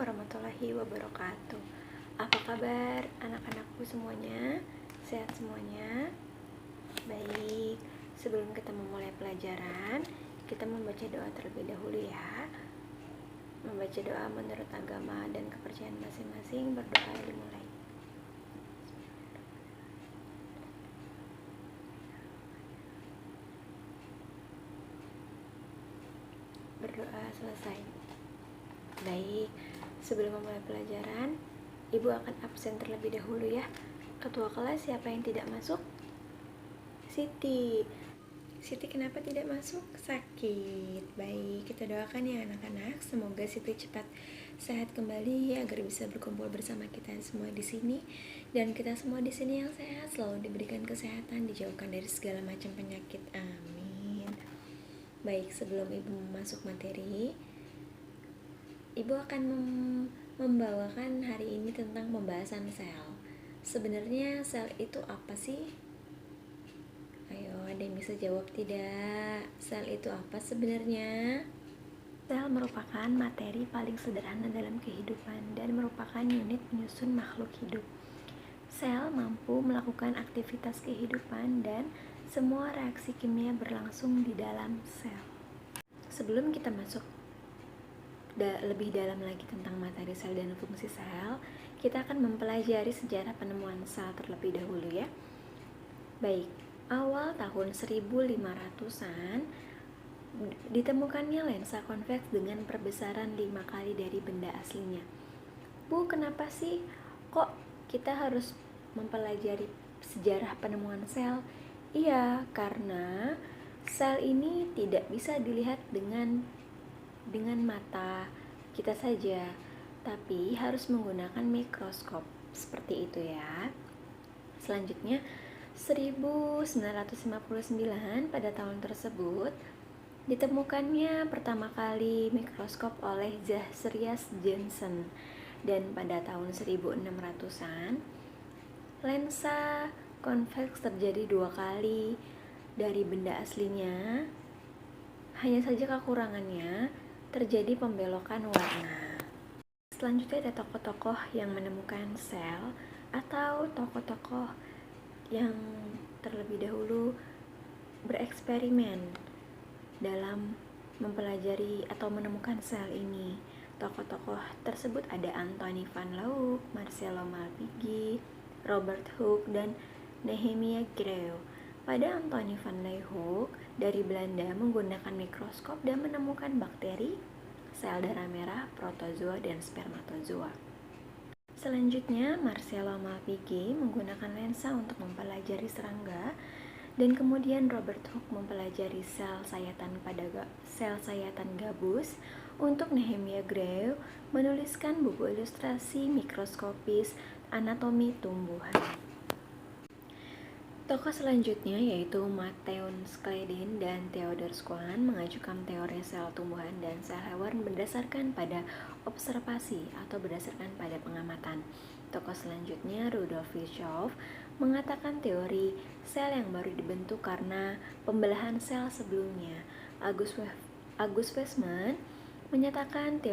warahmatullahi wabarakatuh. Apa kabar anak-anakku semuanya? Sehat semuanya? Baik, sebelum kita memulai pelajaran, kita membaca doa terlebih dahulu ya. Membaca doa menurut agama dan kepercayaan masing-masing. Berdoa dimulai. Berdoa selesai. Baik, sebelum memulai pelajaran, Ibu akan absen terlebih dahulu ya. Ketua kelas siapa yang tidak masuk? Siti. Siti kenapa tidak masuk? Sakit. Baik, kita doakan ya anak-anak, semoga Siti cepat sehat kembali agar bisa berkumpul bersama kita semua di sini, dan kita semua di sini yang sehat selalu diberikan kesehatan, dijauhkan dari segala macam penyakit. Amin. Baik, sebelum Ibu masuk materi, Ibu akan membawakan hari ini tentang pembahasan sel. Sebenarnya sel itu apa sih? Ayo, ada yang bisa jawab tidak? Sel itu apa sebenarnya? Sel merupakan materi paling sederhana dalam kehidupan dan merupakan unit penyusun makhluk hidup. Sel mampu melakukan aktivitas kehidupan dan semua reaksi kimia berlangsung di dalam sel. Sebelum kita masuk lebih dalam lagi tentang materi sel dan fungsi sel, kita akan mempelajari sejarah penemuan sel terlebih dahulu ya. Baik, awal tahun 1500-an ditemukannya lensa konveks dengan perbesaran 5 kali dari benda aslinya. Bu, kenapa sih kok kita harus mempelajari sejarah penemuan sel? Iya, karena sel ini tidak bisa dilihat dengan mata kita saja, tapi harus menggunakan mikroskop seperti itu ya. Selanjutnya 1959 pada tahun tersebut ditemukannya pertama kali mikroskop oleh Zacharias Janssen, dan pada tahun 1600-an lensa konveks terjadi 2 kali dari benda aslinya. Hanya saja kekurangannya terjadi pembelokan warna. Selanjutnya ada tokoh-tokoh yang menemukan sel atau tokoh-tokoh yang terlebih dahulu bereksperimen dalam mempelajari atau menemukan sel ini. Tokoh-tokoh tersebut ada Anthony van Leeuwenhoek, Marcelo Malpighi, Robert Hooke, dan Nehemia Grewe. Pada Anthony van Leeuwenhoek dari Belanda menggunakan mikroskop dan menemukan bakteri, sel darah merah, protozoa, dan spermatozoa. Selanjutnya, Marcelo Malpighi menggunakan lensa untuk mempelajari serangga, dan kemudian Robert Hooke mempelajari sel sayatan gabus. Untuk Nehemia Grewe menuliskan buku ilustrasi mikroskopis anatomi tumbuhan. Tokoh selanjutnya yaitu Matheus Clayden dan Theodor Schwann mengajukan teori sel tumbuhan dan sel hewan berdasarkan pada observasi atau berdasarkan pada pengamatan. Tokoh selanjutnya Rudolf Virchow mengatakan teori sel yang baru dibentuk karena pembelahan sel sebelumnya. August Weismann menambahkan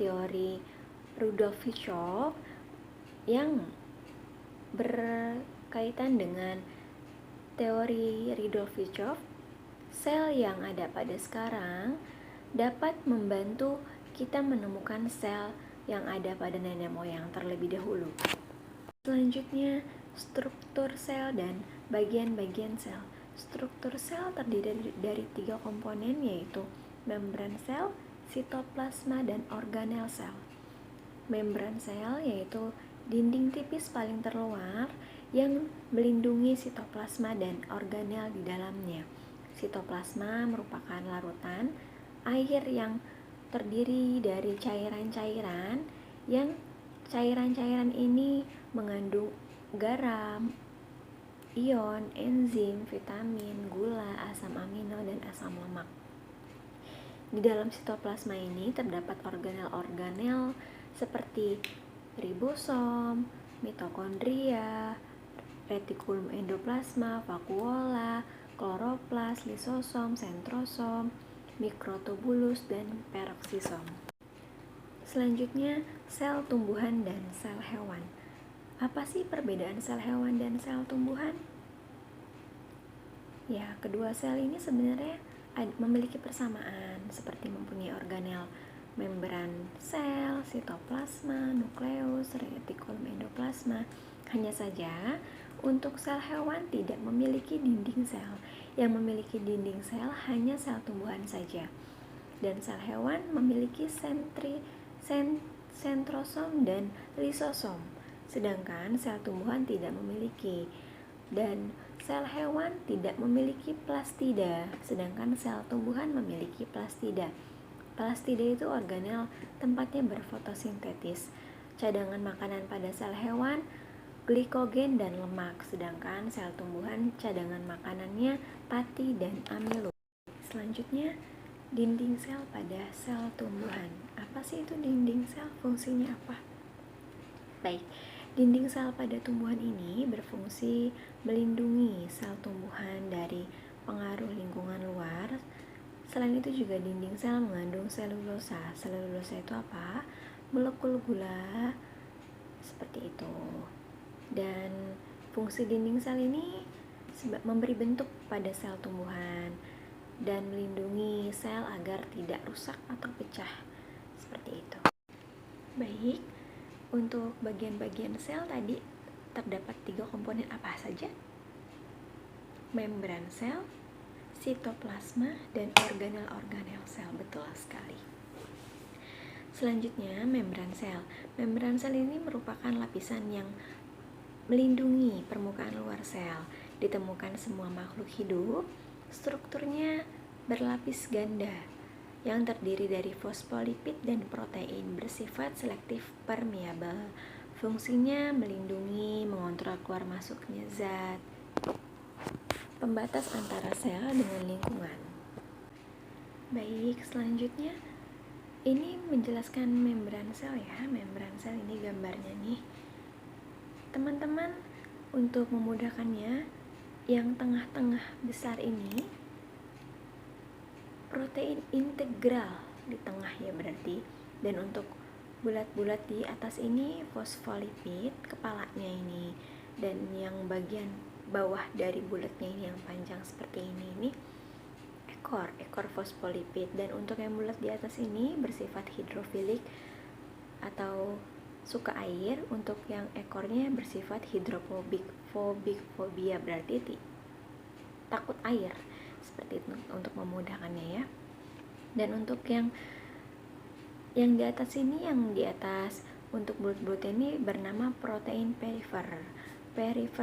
teori Rudolf Virchow yang berkaitan dengan teori Rudolf Virchow. Sel yang ada pada sekarang dapat membantu kita menemukan sel yang ada pada nenek moyang terlebih dahulu. Selanjutnya, struktur sel dan bagian-bagian sel. Struktur sel terdiri dari 3 komponen, yaitu membran sel, sitoplasma, dan organel sel. Membran sel yaitu dinding tipis paling terluar yang melindungi sitoplasma dan organel di dalamnya. Sitoplasma merupakan larutan air yang terdiri dari cairan-cairan yang cairan-cairan ini mengandung garam, ion, enzim, vitamin, gula, asam amino, dan asam lemak. Di dalam sitoplasma ini terdapat organel-organel seperti ribosom, mitokondria, retikulum endoplasma, vakuola, kloroplas, lisosom, sentrosom, mikrotubulus, dan peroksisom. Selanjutnya, sel tumbuhan dan sel hewan. Apa sih perbedaan sel hewan dan sel tumbuhan? Ya, kedua sel ini sebenarnya memiliki persamaan, seperti mempunyai organel membran sel, sitoplasma, nukleus, retikulum endoplasma. Hanya saja, untuk sel hewan tidak memiliki dinding sel. Yang memiliki dinding sel hanya sel tumbuhan saja. Dan sel hewan memiliki sentrosom dan lisosom, sedangkan sel tumbuhan tidak memiliki. Dan sel hewan tidak memiliki plastida, sedangkan sel tumbuhan memiliki plastida. Plastida itu organel tempatnya berfotosintesis. Cadangan makanan pada sel hewan glikogen dan lemak, sedangkan sel tumbuhan cadangan makanannya pati dan amiloid. Selanjutnya, dinding sel pada sel tumbuhan. Apa sih itu dinding sel? Fungsinya apa? Baik, dinding sel pada tumbuhan ini berfungsi melindungi sel tumbuhan dari pengaruh lingkungan luar. Selain itu juga dinding sel mengandung selulosa. Selulosa itu apa? Molekul gula seperti itu. Dan fungsi dinding sel ini memberi bentuk pada sel tumbuhan dan melindungi sel agar tidak rusak atau pecah, seperti itu. Baik, untuk bagian-bagian sel tadi terdapat 3 komponen apa saja? Membran sel, sitoplasma, dan organel-organel sel. Betul sekali. Selanjutnya, membran sel. Membran sel ini merupakan lapisan yang melindungi permukaan luar sel. Ditemukan semua makhluk hidup, strukturnya berlapis ganda yang terdiri dari fosfolipid dan protein, bersifat selektif permeabel. Fungsinya melindungi, mengontrol keluar masuknya zat, pembatas antara sel dengan lingkungan. Baik, selanjutnya ini menjelaskan membran sel ya. Membran sel ini gambarnya nih. Teman-teman, untuk memudahkannya, yang tengah-tengah besar ini protein integral di tengah ya berarti, dan untuk bulat-bulat di atas ini fosfolipid kepalanya ini, dan yang bagian bawah dari bulatnya ini yang panjang seperti ini ekor fosfolipid. Dan untuk yang bulat di atas ini bersifat hidrofilik atau suka air. Untuk yang ekornya bersifat hidrofobik, fobia berarti takut air, seperti itu untuk memudahkannya ya. Dan untuk yang di atas ini, yang di atas untuk bulat-bulat ini bernama protein perifer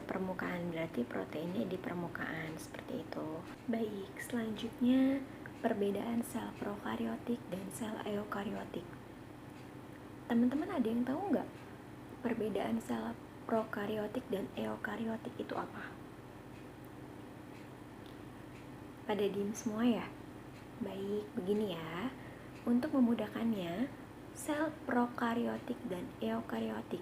permukaan, berarti proteinnya di permukaan, seperti itu. Baik, selanjutnya perbedaan sel prokariotik dan sel eukariotik. Teman-teman ada yang tahu nggak perbedaan sel prokariotik dan eukariotik itu apa? Pada diem semua ya? Baik, begini ya. Untuk memudahkannya, sel prokariotik dan eukariotik.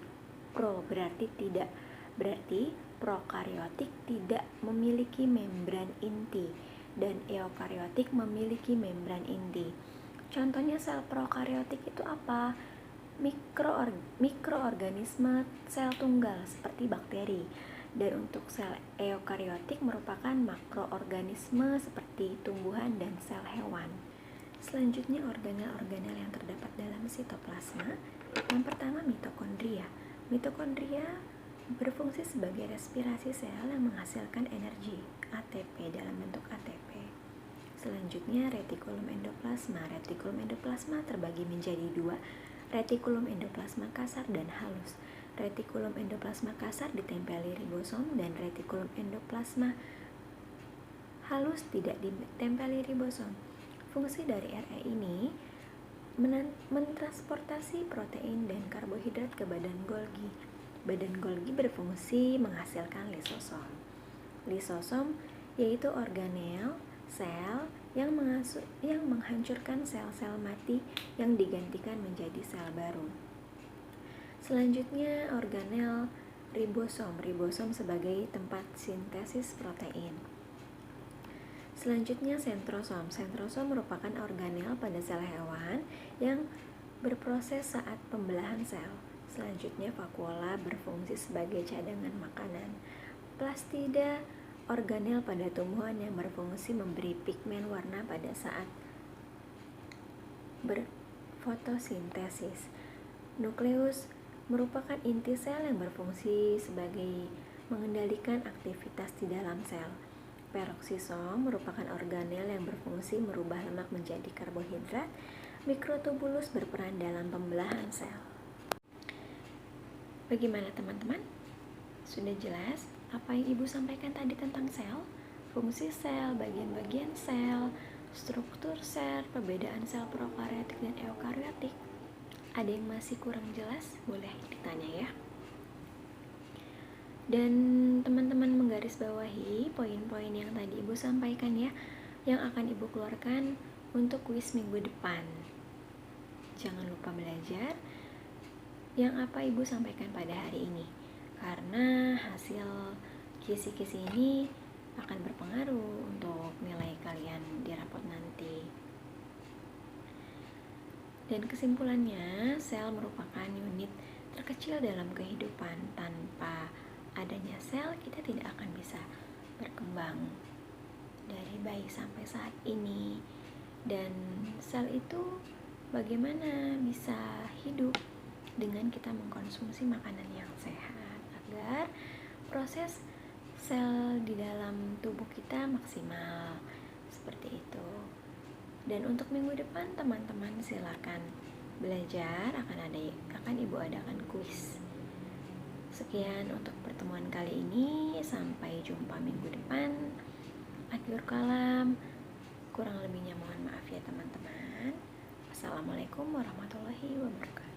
Pro berarti tidak, berarti prokariotik tidak memiliki membran inti dan eukariotik memiliki membran inti. Contohnya sel prokariotik itu apa? Mikroorganisme sel tunggal seperti bakteri. Dan untuk sel eukariotik merupakan makroorganisme seperti tumbuhan dan sel hewan. Selanjutnya organel-organel yang terdapat dalam sitoplasma. Yang pertama mitokondria. Mitokondria berfungsi sebagai respirasi sel yang menghasilkan energi ATP dalam bentuk ATP. Selanjutnya retikulum endoplasma. Retikulum endoplasma terbagi menjadi 2, retikulum endoplasma kasar dan halus. Retikulum endoplasma kasar ditempeli ribosom dan retikulum endoplasma halus tidak ditempeli ribosom. Fungsi dari RE ini mentransportasi protein dan karbohidrat ke badan Golgi. Badan Golgi berfungsi menghasilkan lisosom. Lisosom yaitu organel sel yang menghancurkan sel-sel mati yang digantikan menjadi sel baru. Selanjutnya organel ribosom. Ribosom sebagai tempat sintesis protein. Selanjutnya sentrosom. Sentrosom merupakan organel pada sel hewan yang Proses saat pembelahan sel. Selanjutnya, vakuola berfungsi sebagai cadangan makanan. Plastida, organel pada tumbuhan yang berfungsi memberi pigmen warna pada saat berfotosintesis. Nukleus merupakan inti sel yang berfungsi sebagai mengendalikan aktivitas di dalam sel. Peroksisom merupakan organel yang berfungsi merubah lemak menjadi karbohidrat. Mikrotubulus berperan dalam pembelahan sel. Bagaimana teman-teman? Sudah jelas apa yang Ibu sampaikan tadi tentang sel? Fungsi sel, bagian-bagian sel, struktur sel, perbedaan sel prokariotik dan eukariotik. Ada yang masih kurang jelas? Boleh ditanya ya. Dan teman-teman menggarisbawahi poin-poin yang tadi Ibu sampaikan ya, yang akan Ibu keluarkan untuk kuis minggu depan. Jangan lupa belajar yang apa Ibu sampaikan pada hari ini, karena hasil kisi-kisi ini akan berpengaruh untuk nilai kalian di rapot nanti. Dan kesimpulannya, sel merupakan unit terkecil dalam kehidupan. Tanpa adanya sel, kita tidak akan bisa berkembang dari bayi sampai saat ini. Dan sel itu bagaimana bisa hidup dengan kita mengkonsumsi makanan yang sehat agar proses sel di dalam tubuh kita maksimal, seperti itu. Dan untuk minggu depan teman-teman silakan belajar, akan Ibu adakan kuis. Sekian untuk pertemuan kali ini, sampai jumpa minggu depan. Akhir kalam, kurang lebihnya mohon maaf ya teman-teman. Assalamualaikum warahmatullahi wabarakatuh.